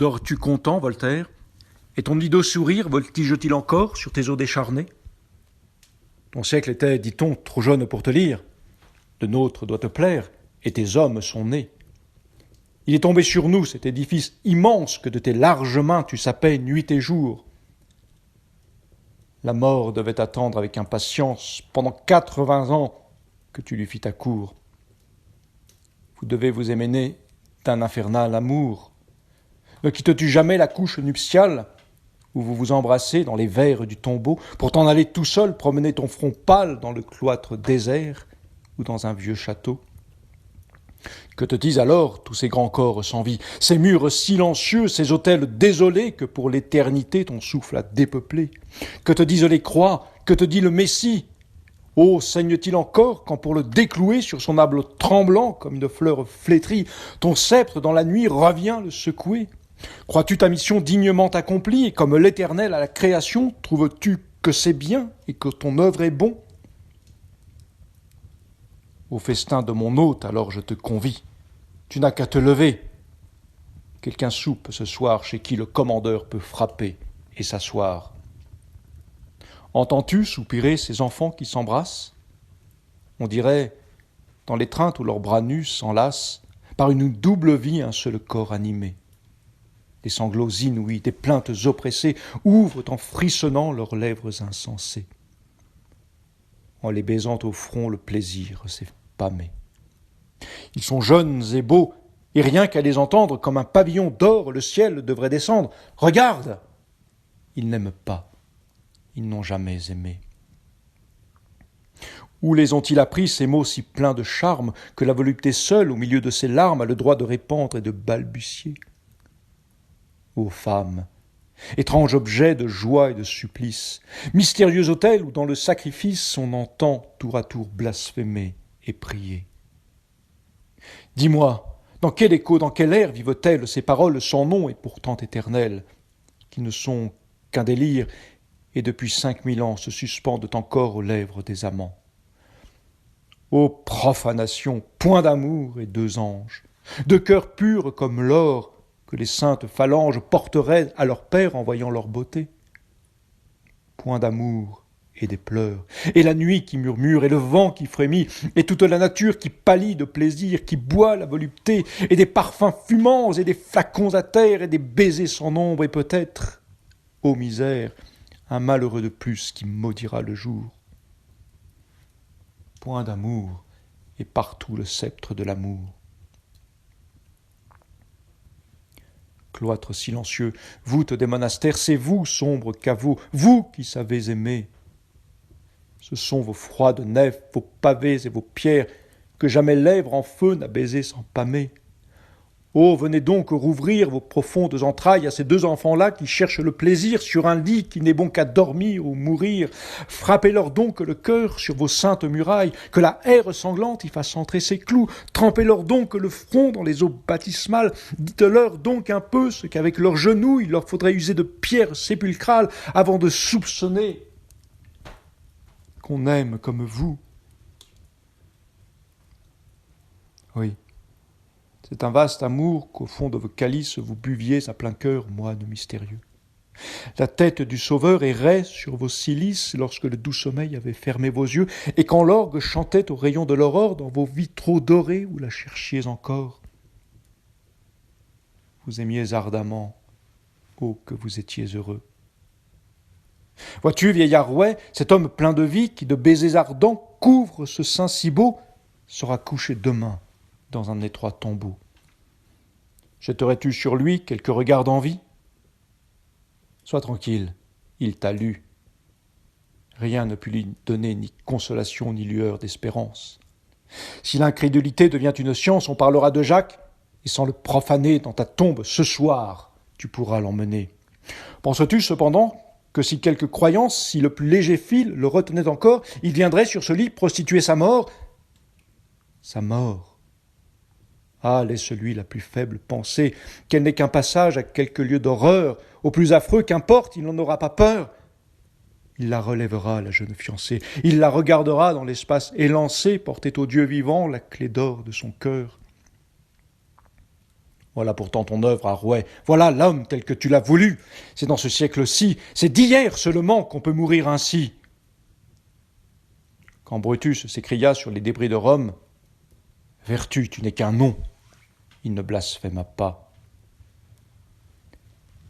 Dors-tu content, Voltaire? Et ton hideux sourire voltige-t-il encore sur tes os décharnés? Ton siècle était, dit-on, trop jeune pour te lire. Le nôtre doit te plaire, et tes hommes sont nés. Il est tombé sur nous cet édifice immense que de tes larges mains tu sapais nuit et jour. La mort devait attendre avec impatience pendant 80 ans que tu lui fis ta cour. Vous devez vous émener d'un infernal amour. Ne quittes-tu jamais la couche nuptiale où vous vous embrassez dans les verres du tombeau pour t'en aller tout seul promener ton front pâle dans le cloître désert ou dans un vieux château? Que te disent alors tous ces grands corps sans vie, ces murs silencieux, ces autels désolés que pour l'éternité ton souffle a dépeuplés? Que te disent les croix? Que te dit le Messie? Oh, saigne-t-il encore quand pour le déclouer sur son âble tremblant comme une fleur flétrie, ton sceptre dans la nuit revient le secouer? Crois-tu ta mission dignement accomplie et comme l'Éternel à la création, trouves-tu que c'est bien et que ton œuvre est bon? Au festin de mon hôte, alors je te convie. Tu n'as qu'à te lever. Quelqu'un soupe ce soir chez qui le commandeur peut frapper et s'asseoir. Entends-tu soupirer ces enfants qui s'embrassent? On dirait, dans l'étreinte où leurs bras nus s'enlacent, par une double vie un seul corps animé. Des sanglots inouïs, des plaintes oppressées ouvrent en frissonnant leurs lèvres insensées. En les baisant au front, le plaisir s'est pâmé. Ils sont jeunes et beaux, et rien qu'à les entendre, comme un pavillon d'or, le ciel devrait descendre. Regarde! Ils n'aiment pas, ils n'ont jamais aimé. Où les ont-ils appris ces mots si pleins de charme que la volupté seule, au milieu de ses larmes, a le droit de répandre et de balbutier? Ô femmes, étrange objet de joie et de supplice, mystérieux autel où dans le sacrifice on entend tour à tour blasphémer et prier. Dis-moi, dans quel écho, dans quel air vivent-elles ces paroles sans nom et pourtant éternelles, qui ne sont qu'un délire et depuis 5000 ans se suspendent encore aux lèvres des amants? Ô profanation, point d'amour et deux anges, de cœurs purs comme l'or que les saintes phalanges porteraient à leur père en voyant leur beauté. Point d'amour et des pleurs, et la nuit qui murmure, et le vent qui frémit, et toute la nature qui pâlit de plaisir, qui boit la volupté, et des parfums fumants, et des flacons à terre, et des baisers sans nombre, et peut-être, ô misère, un malheureux de plus qui maudira le jour. Point d'amour, et partout le sceptre de l'amour. Cloître silencieux, voûte des monastères, c'est vous, sombres caveaux, vous qui savez aimer. Ce sont vos froides nefs, vos pavés et vos pierres, que jamais lèvre en feu n'a baisé sans pâmer. Oh, venez donc rouvrir vos profondes entrailles à ces deux enfants-là qui cherchent le plaisir sur un lit qui n'est bon qu'à dormir ou mourir. Frappez-leur donc le cœur sur vos saintes murailles, que la haie sanglante y fasse entrer ses clous. Trempez-leur donc le front dans les eaux baptismales. Dites-leur donc un peu ce qu'avec leurs genoux il leur faudrait user de pierres sépulcrales avant de soupçonner qu'on aime comme vous. Oui. C'est un vaste amour qu'au fond de vos calices vous buviez à plein cœur, moine mystérieux. La tête du Sauveur errait sur vos cilices lorsque le doux sommeil avait fermé vos yeux, et quand l'orgue chantait au rayon de l'aurore dans vos vitraux dorés où la cherchiez encore. Vous aimiez ardemment, ô que vous étiez heureux. Vois-tu, vieillard rouet, cet homme plein de vie qui de baisers ardents couvre ce sein si beau, sera couché demain dans un étroit tombeau. Jetterais-tu sur lui quelques regards d'envie? Sois tranquille, il t'a lu. Rien ne put lui donner ni consolation ni lueur d'espérance. Si l'incrédulité devient une science, on parlera de Jacques, et sans le profaner dans ta tombe ce soir, tu pourras l'emmener. Penses-tu cependant que si quelque croyance, si le plus léger fil le retenait encore, il viendrait sur ce lit prostituer sa mort? Sa mort. Ah, laisse-lui la plus faible pensée, qu'elle n'est qu'un passage à quelques lieux d'horreur. Au plus affreux, qu'importe, il n'en aura pas peur. Il la relèvera, la jeune fiancée. Il la regardera dans l'espace élancé, porter au Dieu vivant la clé d'or de son cœur. Voilà pourtant ton œuvre à rouet, voilà l'homme tel que tu l'as voulu. C'est dans ce siècle-ci, c'est d'hier seulement qu'on peut mourir ainsi. » Quand Brutus s'écria sur les débris de Rome, « Vertu, tu n'es qu'un nom », il ne blasphéma pas.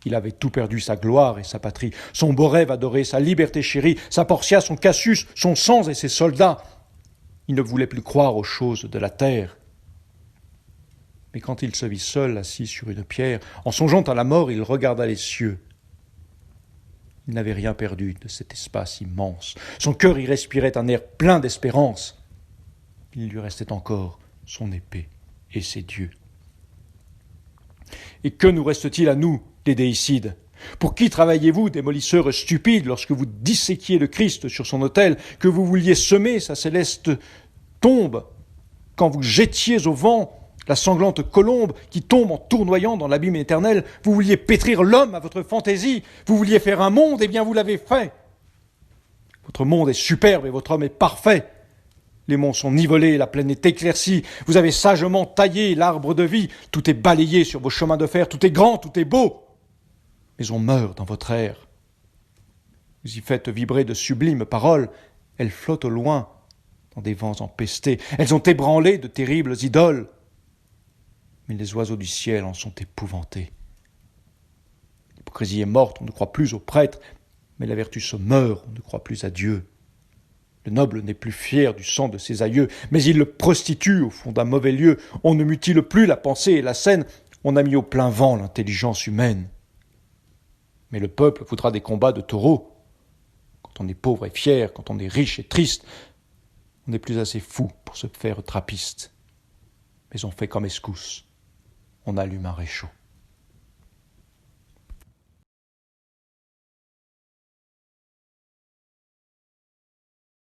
Il avait tout perdu, sa gloire et sa patrie, son beau rêve adoré, sa liberté chérie, sa Portia, son Cassius, son sang et ses soldats. Il ne voulait plus croire aux choses de la terre. Mais quand il se vit seul, assis sur une pierre, en songeant à la mort, il regarda les cieux. Il n'avait rien perdu de cet espace immense. Son cœur y respirait un air plein d'espérance. Il lui restait encore son épée et ses dieux. Et que nous reste-t-il à nous, les déicides ? Pour qui travaillez-vous, démolisseurs stupides, lorsque vous disséquiez le Christ sur son autel, que vous vouliez semer sa céleste tombe, quand vous jettiez au vent la sanglante colombe qui tombe en tournoyant dans l'abîme éternel, vous vouliez pétrir l'homme à votre fantaisie, vous vouliez faire un monde, et bien vous l'avez fait. Votre monde est superbe et votre homme est parfait. Les monts sont nivelés, la plaine est éclaircie, vous avez sagement taillé l'arbre de vie, tout est balayé sur vos chemins de fer, tout est grand, tout est beau. Mais on meurt dans votre air. Vous y faites vibrer de sublimes paroles, elles flottent au loin dans des vents empestés, elles ont ébranlé de terribles idoles. Mais les oiseaux du ciel en sont épouvantés. L'hypocrisie est morte, on ne croit plus aux prêtres, mais la vertu se meurt, on ne croit plus à Dieu. Le noble n'est plus fier du sang de ses aïeux, mais il le prostitue au fond d'un mauvais lieu. On ne mutile plus la pensée et la scène, on a mis au plein vent l'intelligence humaine. Mais le peuple voudra des combats de taureaux. Quand on est pauvre et fier, quand on est riche et triste, on n'est plus assez fou pour se faire trappiste. Mais on fait comme Escousse, on allume un réchaud.